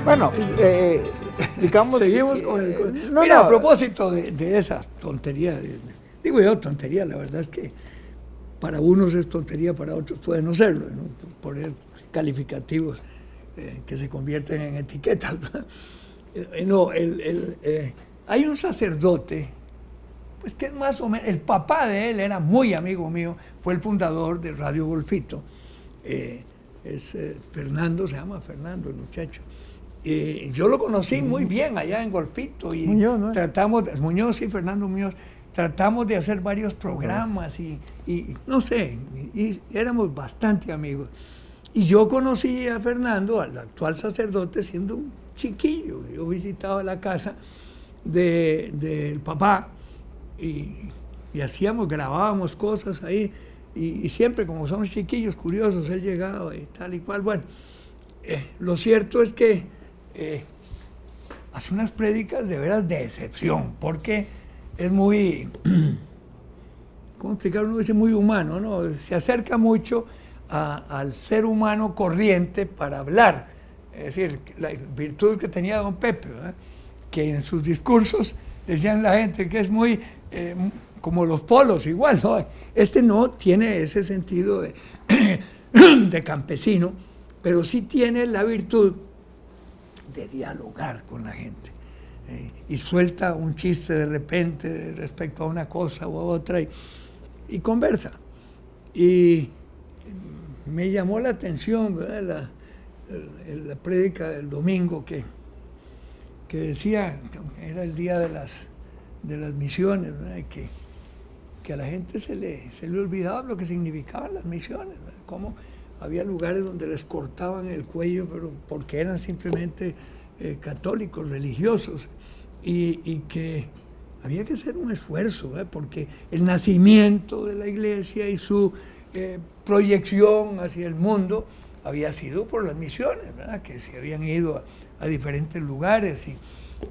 Bueno, digamos... Seguimos con el... Mira, a propósito de esa tontería, digo yo tontería, la verdad es que para unos es tontería, para otros puede no serlo, ¿no? Poner calificativos que se convierten en etiquetas. No, hay un sacerdote, pues que es más o menos, el papá de él era muy amigo mío, fue el fundador de Radio Golfito, Fernando, se llama Fernando el muchacho. Yo lo conocí muy bien allá en Golfito y Muñoz, ¿no? Muñoz, sí, Fernando Muñoz, tratamos de hacer varios programas y no sé, y éramos bastante amigos. Y yo conocí a Fernando, al actual sacerdote, siendo un chiquillo. Yo visitaba la casa del papá y grabábamos cosas ahí. Y siempre, como somos chiquillos, curiosos, él llegaba y tal y cual. Bueno, lo cierto es que hace unas prédicas de veras de excepción, porque es muy, ¿cómo explicarlo? Uno dice muy humano, ¿no? Se acerca mucho al ser humano corriente para hablar. Es decir, la virtud que tenía don Pepe, ¿verdad? Que en sus discursos decían la gente que es muy... como los polos, igual, ¿no? Este no tiene ese sentido de campesino, pero sí tiene la virtud de dialogar con la gente. Y suelta un chiste de repente respecto a una cosa u otra y conversa. Y me llamó la atención, ¿verdad? La prédica del domingo que decía que era el día de las misiones, ¿verdad? Que a la gente se le olvidaba lo que significaban las misiones, ¿verdad? Cómo había lugares donde les cortaban el cuello, pero porque eran simplemente católicos, religiosos, y que había que hacer un esfuerzo, ¿verdad? Porque el nacimiento de la iglesia y su proyección hacia el mundo había sido por las misiones, ¿verdad? Que se habían ido a diferentes lugares.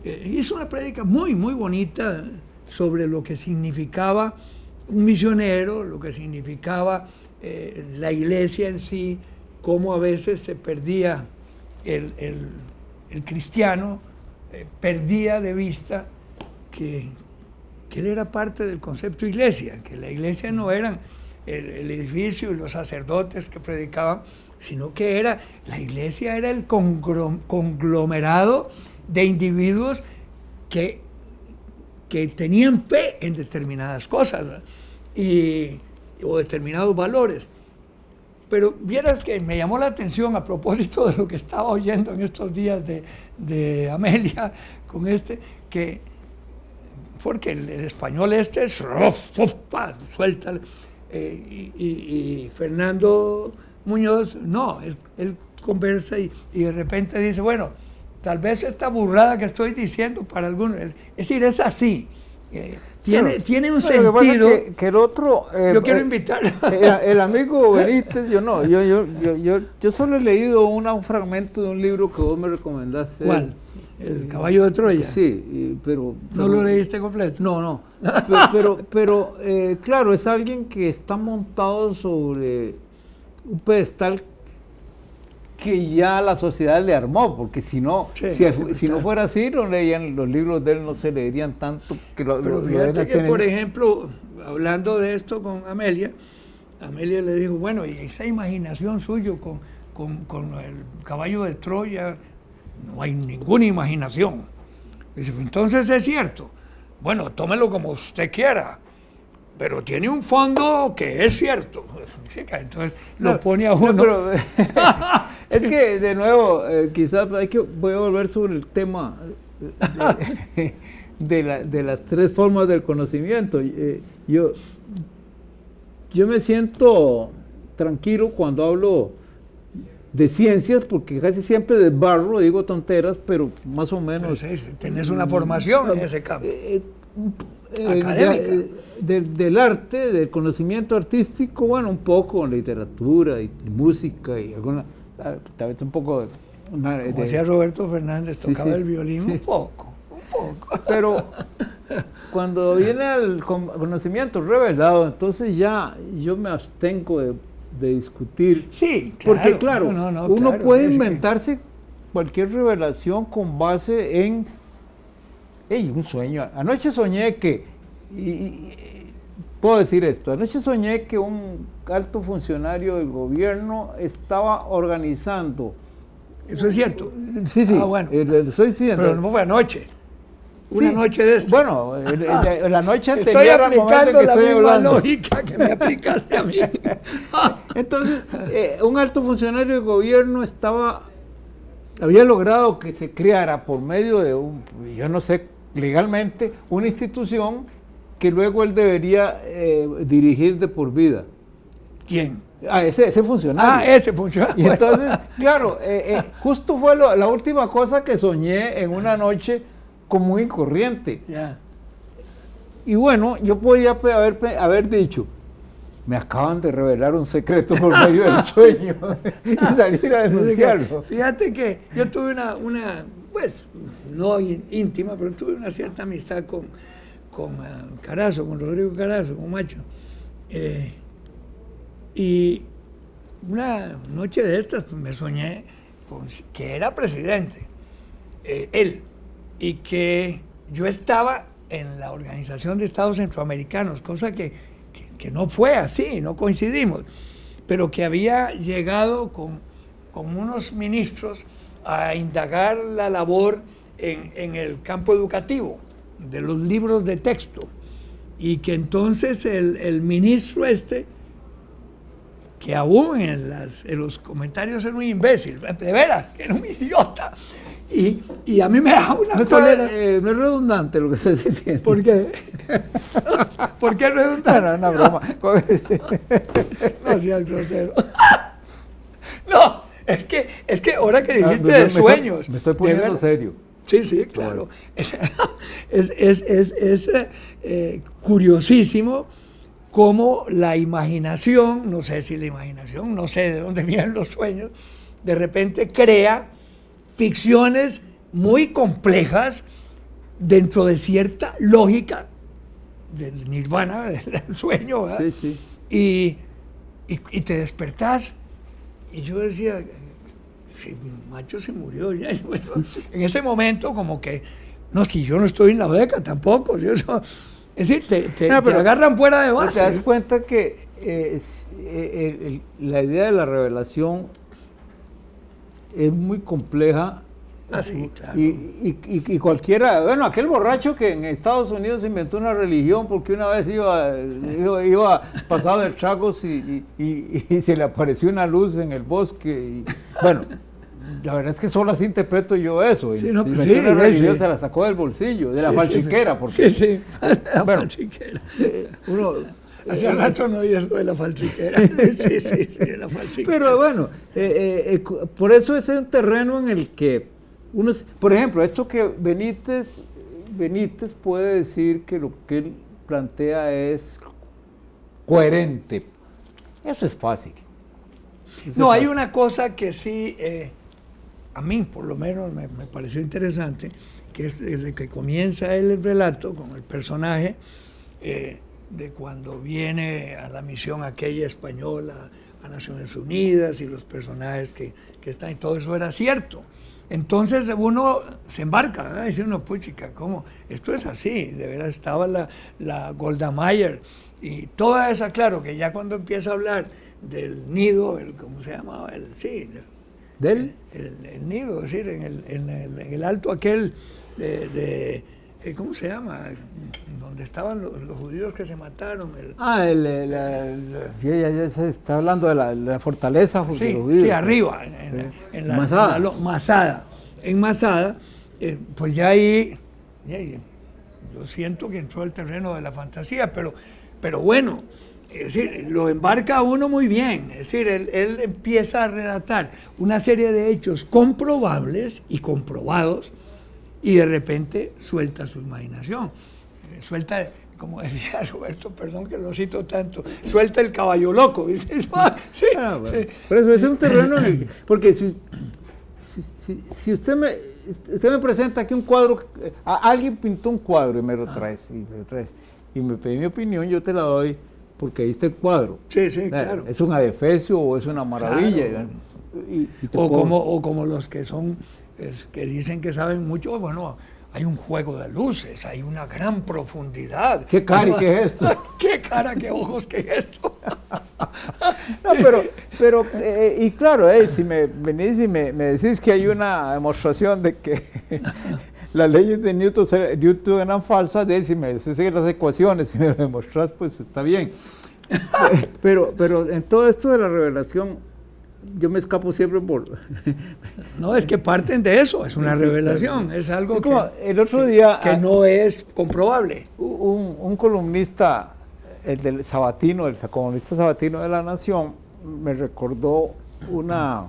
Hizo una prédica muy, muy bonita sobre lo que significaba un misionero, lo que significaba la iglesia en sí, cómo a veces se perdía el cristiano, perdía de vista que él era parte del concepto iglesia, que la iglesia no eran el edificio y los sacerdotes que predicaban, sino que la iglesia era el conglomerado de individuos que tenían fe en determinadas cosas, ¿verdad? O determinados valores. Pero vieras que me llamó la atención a propósito de lo que estaba oyendo en estos días de Amelia con porque el español suelta, y Fernando Muñoz, no, él conversa y de repente dice, bueno, tal vez esta burrada que estoy diciendo para algunos, es decir, es así. Tiene un sentido. Que el otro... yo quiero invitar. El amigo Benítez, yo solo he leído un fragmento de un libro que vos me recomendaste. ¿Cuál? ¿El caballo de Troya? Sí, pero... ¿No lo leíste completo? No. Pero claro, es alguien que está montado sobre un pedestal que ya la sociedad le armó, porque si no, si no fuera así, no leían los libros de él, no se leerían tanto. Pero fíjate que, por ejemplo, hablando de esto con Amelia le dijo, bueno, y esa imaginación suyo con el caballo de Troya, no hay ninguna imaginación. Dice, entonces es cierto. Bueno, tómelo como usted quiera, pero tiene un fondo que es cierto. Entonces lo pone a uno. Pero, es que, de nuevo, quizás voy a volver sobre el tema de las tres formas del conocimiento. Yo me siento tranquilo cuando hablo de ciencias, porque casi siempre desbarro, digo tonteras, pero más o menos... Tenés una formación en ese campo. Académica. Del arte, del conocimiento artístico, bueno, un poco en literatura y música y alguna, tal vez un poco... Como decía Roberto Fernández, tocaba el violín un poco. Pero cuando viene el conocimiento revelado, entonces ya yo me abstengo de discutir. Sí, claro. Porque claro, uno puede inventarse cualquier revelación con base en un sueño. Anoche soñé que, puedo decir esto, anoche soñé que un alto funcionario del gobierno estaba organizando. ¿Eso es cierto? Sí, sí. Ah, bueno. Estoy diciendo. Pero no fue anoche. Una noche de esto. Bueno, la noche anterior estoy al momento en aplicando que la estoy misma hablando. lógica que me aplicaste a mí. Entonces, un alto funcionario del gobierno había logrado que se creara por medio de yo no sé, legalmente, una institución que luego él debería dirigir de por vida. ¿Quién? Ese funcionario. Ese funcionario. Y entonces, claro, justo fue la última cosa que soñé en una noche como muy corriente. Ya. Y bueno, yo podía haber dicho, me acaban de revelar un secreto por medio del sueño y salir a denunciarlo. Fíjate que yo tuve una pues, no íntima, pero tuve una cierta amistad con Carazo, con Rodrigo Carazo, con Macho. Y una noche de estas pues, me soñé que era presidente, él, y que yo estaba en la Organización de Estados Centroamericanos, cosa que no fue así, no coincidimos, pero que había llegado con unos ministros a indagar la labor en el campo educativo, de los libros de texto, y que entonces el ministro que aún en los comentarios era un imbécil, de veras, que era un idiota, y a mí me da una cólera. No es redundante lo que estás diciendo. ¿Por qué? ¿Por qué es redundante? No, es una broma. No seas grosero. No, es que ahora que dijiste de sueños. Me estoy poniendo serio. Sí, sí, claro. Es curiosísimo cómo la imaginación, no sé de dónde vienen los sueños, de repente crea ficciones muy complejas dentro de cierta lógica del nirvana, del sueño, ¿verdad? Sí, sí. Y te despertás, y yo decía, si Macho se murió ya. En ese momento como que, no, si yo no estoy en la beca tampoco. Es decir, te agarran fuera de base. Te das cuenta que la idea de la revelación es muy compleja. Sí, claro. Y cualquiera, bueno, aquel borracho que en Estados Unidos inventó una religión porque una vez iba pasado de tragos y se le apareció una luz en el bosque. Bueno, la verdad es que solo así interpreto yo eso. Sí, no, si pues una religión sí. se la sacó del bolsillo, de la falchiquera. Porque, sí, la bueno, falchiquera. Hace rato no oí eso de la falchiquera. Sí, de la falchiquera. Pero bueno, por eso es un terreno en el que por ejemplo, esto que Benítez puede decir que lo que él plantea es coherente. Eso es fácil. Hay una cosa que sí, a mí por lo menos me pareció interesante, que es desde que comienza el relato con el personaje, de cuando viene a la misión aquella española a Naciones Unidas y los personajes que están, y todo eso era cierto. Entonces uno se embarca, ¿verdad? Dice uno, puchica, ¿cómo? Esto es así, de veras estaba la Golda Meir y toda esa, claro, que ya cuando empieza a hablar del nido, ¿cómo se llamaba? El nido, es decir, en el alto aquel ¿cómo se llama? Donde estaban los judíos que se mataron. Ya se está hablando de la fortaleza de los judíos. Sí, arriba, en la Masada. En Masada, pues ya ahí, yo siento que entró el terreno de la fantasía, pero bueno, es decir, lo embarca uno muy bien. Es decir, él empieza a relatar una serie de hechos comprobables y comprobados, y de repente suelta su imaginación, suelta, como decía Roberto, perdón que lo cito tanto, suelta el caballo loco, dice. Sí. Por eso ese es un terreno porque si usted me presenta aquí un cuadro, alguien pintó un cuadro y me lo traes, y me pedí mi opinión, yo te la doy porque ahí está el cuadro. Sí, claro. Es un adefesio o es una maravilla. Claro. O como los que son, que dicen que saben mucho, bueno, hay un juego de luces, hay una gran profundidad. ¿Qué cara y qué es esto? ¿Qué cara, qué ojos, qué es esto? No, pero y claro, si me venís y me decís que hay una demostración de que las leyes de Newton eran falsas, si me decís las ecuaciones, si me lo demostrás, pues está bien. Pero en todo esto de la revelación, yo me escapo siempre por... No, es que parten de eso, es una revelación, es algo como el otro día, que no es comprobable. Un columnista, el del Sabatino, el columnista Sabatino de La Nación, me recordó una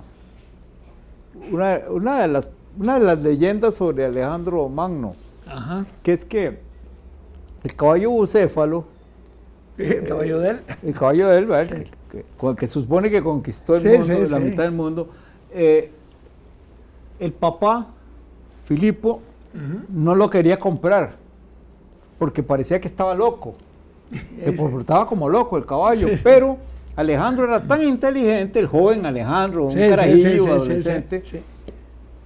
de las leyendas sobre Alejandro Magno, Ajá. que es que el caballo bucéfalo, ¿El caballo de él? el caballo de él, ¿verdad? Sí. Que se supone que conquistó el mundo, la mitad del mundo, el papá, Filipo, no lo quería comprar, porque parecía que estaba loco, se comportaba como loco el caballo, pero Alejandro era tan inteligente, el joven Alejandro, un carajillo adolescente,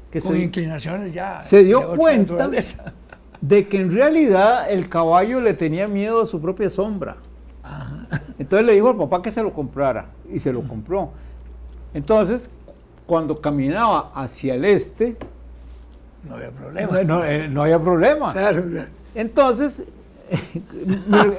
que con inclinaciones ya se dio cuenta de que en realidad el caballo le tenía miedo a su propia sombra. Entonces le dijo al papá que se lo comprara y se lo compró. Entonces, cuando caminaba hacia el este, no había problema. No había problema. Claro. Entonces,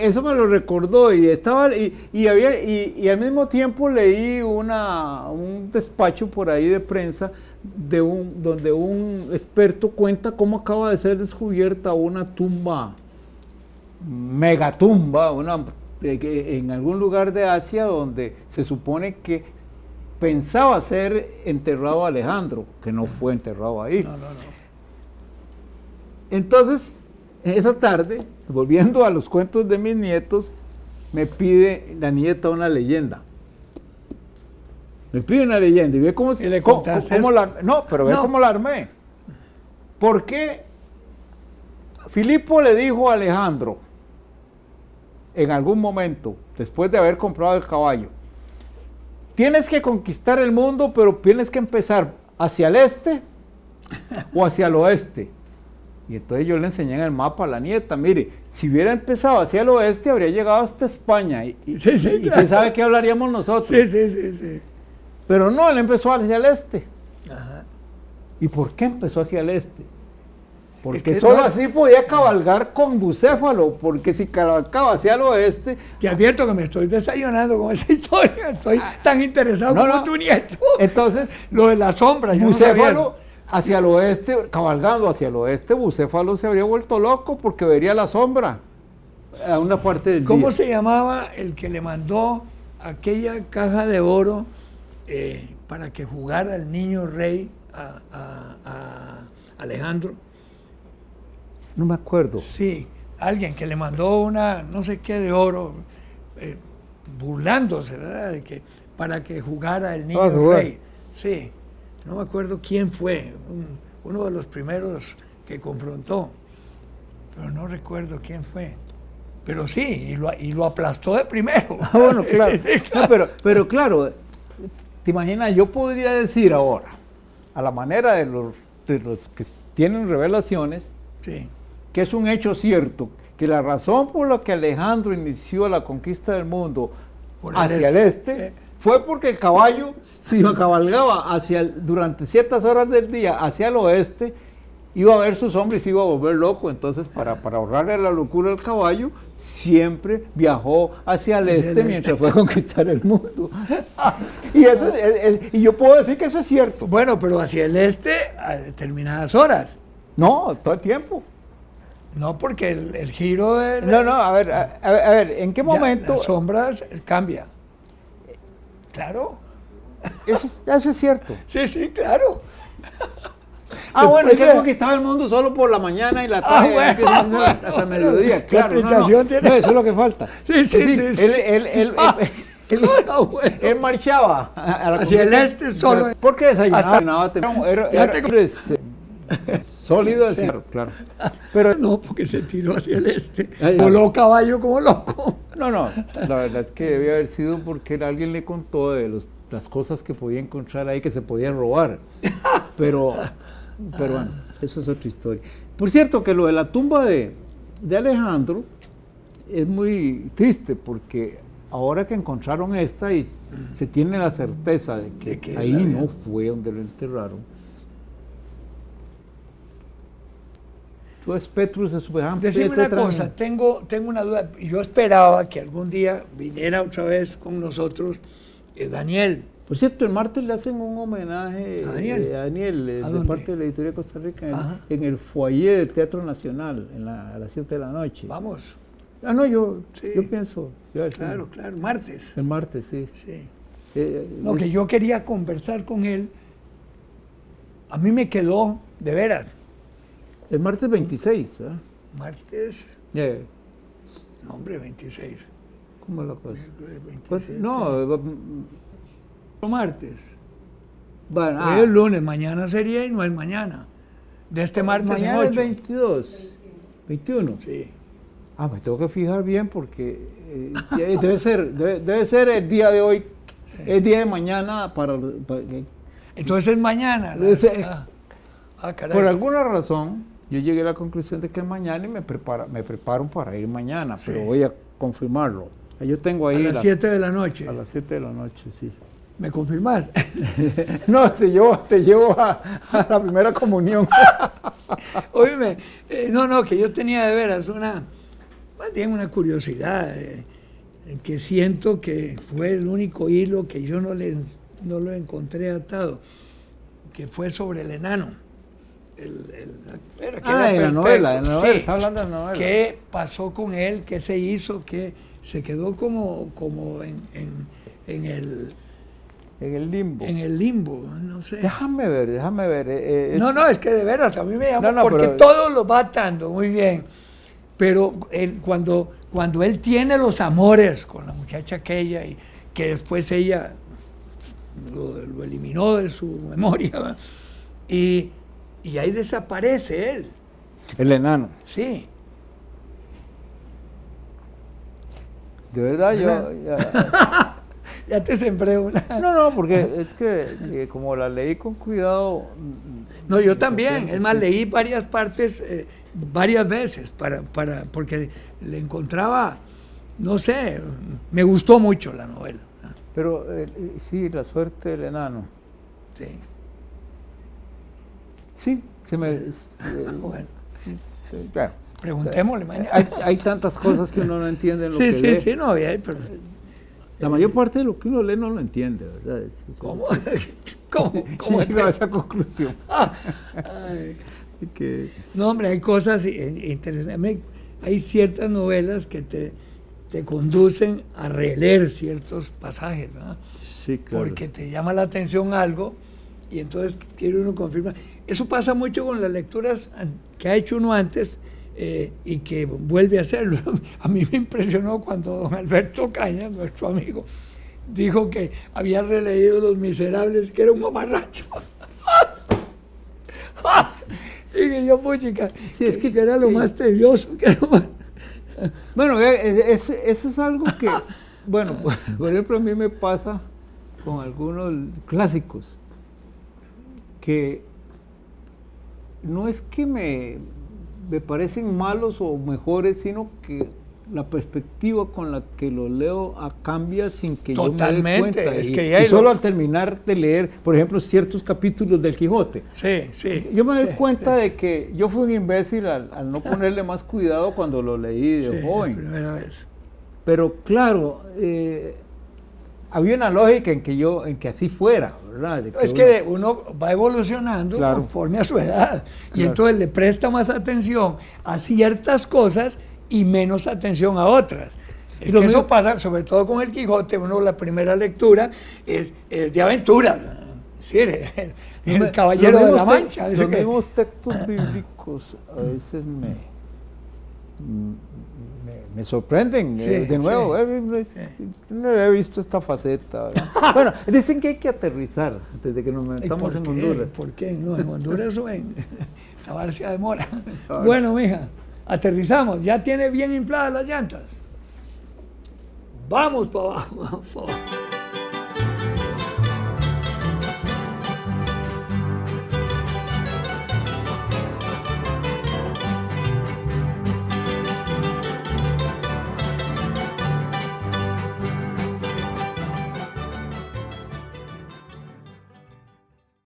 eso me lo recordó y al mismo tiempo leí un despacho por ahí de prensa donde un experto cuenta cómo acaba de ser descubierta una tumba, megatumba, en algún lugar de Asia donde se supone que pensaba ser enterrado Alejandro, que no fue enterrado ahí. No. Entonces, esa tarde, volviendo a los cuentos de mis nietos, me pide la nieta una leyenda. Me pide una leyenda y ve cómo ¿Y le contaste cómo la... No, pero ve cómo la armé. Porque Filipo le dijo a Alejandro, en algún momento, después de haber comprado el caballo, tienes que conquistar el mundo, pero tienes que empezar hacia el este o hacia el oeste. Y entonces yo le enseñé en el mapa a la nieta, mire, si hubiera empezado hacia el oeste, habría llegado hasta España. Y quién sabe qué hablaríamos nosotros. Sí. Pero no, él empezó hacia el este. Ajá. ¿Y por qué empezó hacia el este? Porque solo así podía cabalgar con bucéfalo, porque si cabalgaba hacia el oeste... Te advierto que me estoy desayunando con esa historia, estoy tan interesado como tu nieto. Entonces, lo de la sombra, yo bucéfalo hacia el oeste, cabalgando hacia el oeste, bucéfalo se habría vuelto loco porque vería la sombra a una parte del día. ¿Cómo se llamaba el que le mandó aquella caja de oro para que jugara el niño rey a Alejandro? No me acuerdo. Sí, alguien que le mandó una, no sé qué, de oro, burlándose, ¿verdad? Para que jugara el niño rey. Sí, no me acuerdo quién fue, uno de los primeros que confrontó, pero no recuerdo quién fue. Pero sí, y lo aplastó de primero. Bueno, claro. Sí, claro. No, pero claro, te imaginas, yo podría decir ahora, a la manera de los que tienen revelaciones, sí, que es un hecho cierto, que la razón por la que Alejandro inició la conquista del mundo hacia el este fue porque el caballo, si cabalgaba durante ciertas horas del día hacia el oeste, iba a ver sus hombres y se iba a volver loco. Entonces, para ahorrarle la locura al caballo, siempre viajó hacia el este mientras fue a conquistar el mundo. Y yo puedo decir que eso es cierto. Bueno, pero hacia el este a determinadas horas. No, todo el tiempo. No, porque el giro de... No, a ver, ¿en qué momento? Las sombras cambia. Claro. Eso es cierto. Sí, claro. Bueno, es que conquistaba el mundo solo por la mañana y la tarde, hasta el mediodía. Claro, no, eso es lo que falta. Sí. Él marchaba hacia el este solo. Porque desayunaba temprano. Era sólido, claro. Pero no, porque se tiró hacia el este. Voló caballo como loco. No, la verdad es que debía haber sido porque alguien le contó de los las cosas que podía encontrar ahí que se podían robar. Pero bueno, eso es otra historia. Por cierto, que lo de la tumba de Alejandro es muy triste, porque ahora que encontraron esta y se tiene la certeza de que ahí no fue donde lo enterraron. Entonces Petrus es Decime una cosa, tengo una duda. Yo esperaba que algún día viniera otra vez con nosotros Daniel. Por cierto, el martes le hacen un homenaje a Daniel de parte de la Editorial de Costa Rica en el foyer del Teatro Nacional a las 7 de la noche. Vamos. No, yo pienso. Claro, martes. El martes, sí. Lo que yo quería conversar con él, a mí me quedó, de veras. El martes 26, ¿eh? Martes. No, hombre, 26. ¿Cómo es la cosa? 27. No, martes. Bueno, hoy es lunes, mañana sería y no es mañana. De este martes mañana en 8. Es 22. 21. Sí. Me tengo que fijar bien porque debe ser el día de hoy, el día de mañana para entonces es mañana. Caray. Por alguna razón, yo llegué a la conclusión de que es mañana y me preparo para ir mañana, pero voy a confirmarlo. Yo tengo ahí a las 7 de la noche. A las 7 de la noche, sí. ¿Me confirmas? No, te llevo a la primera comunión. Óyeme, que yo tenía de veras más bien una curiosidad, que siento que fue el único hilo que yo no lo encontré atado, que fue sobre el enano. La novela, sí. Está hablando de la novela. ¿Qué pasó con él? ¿Qué se hizo? ¿Qué se quedó como en el limbo. En el limbo, no sé. Déjame ver. Es que de veras, a mí me llama porque todo lo va atando muy bien. Pero cuando él tiene los amores con la muchacha aquella y que después ella lo eliminó de su memoria, ¿verdad? Y ahí desaparece él. El enano. Sí. De verdad, ya te sembré una. No, porque es que como la leí con cuidado. No, yo también. Es más, leí varias partes, varias veces, porque le encontraba, no sé, me gustó mucho la novela. Pero sí, La suerte del enano. Sí. Sí, se me... Bueno. Claro. Preguntémosle mañana. Hay tantas cosas que uno no entiende en lo que lee. Sí, no, pero... La mayor parte de lo que uno lee no lo entiende, ¿verdad? ¿Cómo? ¿Cómo es a esa conclusión? No, hombre, hay cosas interesantes. Hay ciertas novelas que te conducen a releer ciertos pasajes, ¿verdad? Sí, claro. Porque te llama la atención algo y entonces quiere uno confirmar. Eso pasa mucho con las lecturas que ha hecho uno antes y que vuelve a hacerlo. A mí me impresionó cuando don Alberto Cañas, nuestro amigo, dijo que había releído Los Miserables, que era un mamarracho. Dije yo, puchica, sí, es que era lo más tedioso. Bueno, eso es algo que, bueno, por ejemplo, a mí me pasa con algunos clásicos, que no es que me parecen malos o mejores, sino que la perspectiva con la que lo leo cambia sin que yo me dé cuenta. Es y solo al terminar de leer, por ejemplo, ciertos capítulos del Quijote. Sí. Yo me doy cuenta de que yo fui un imbécil al no ponerle más cuidado cuando lo leí de joven. Primera vez. Pero claro, había una lógica en que así fuera, ¿verdad? Que uno va evolucionando conforme a su edad y entonces le presta más atención a ciertas cosas y menos atención a otras. Eso pasa sobre todo con el Quijote. La primera lectura es de aventura, ¿sí? el Caballero de la Mancha. Los mismos textos bíblicos a veces me sorprenden. De nuevo, no he visto esta faceta. Bueno, dicen que hay que aterrizar desde que nos metamos en Honduras. ¿Por qué? No, en Honduras o en Tabarcia de Mora. Bueno, mija, aterrizamos. ¿Ya tiene bien infladas las llantas? Vamos para abajo.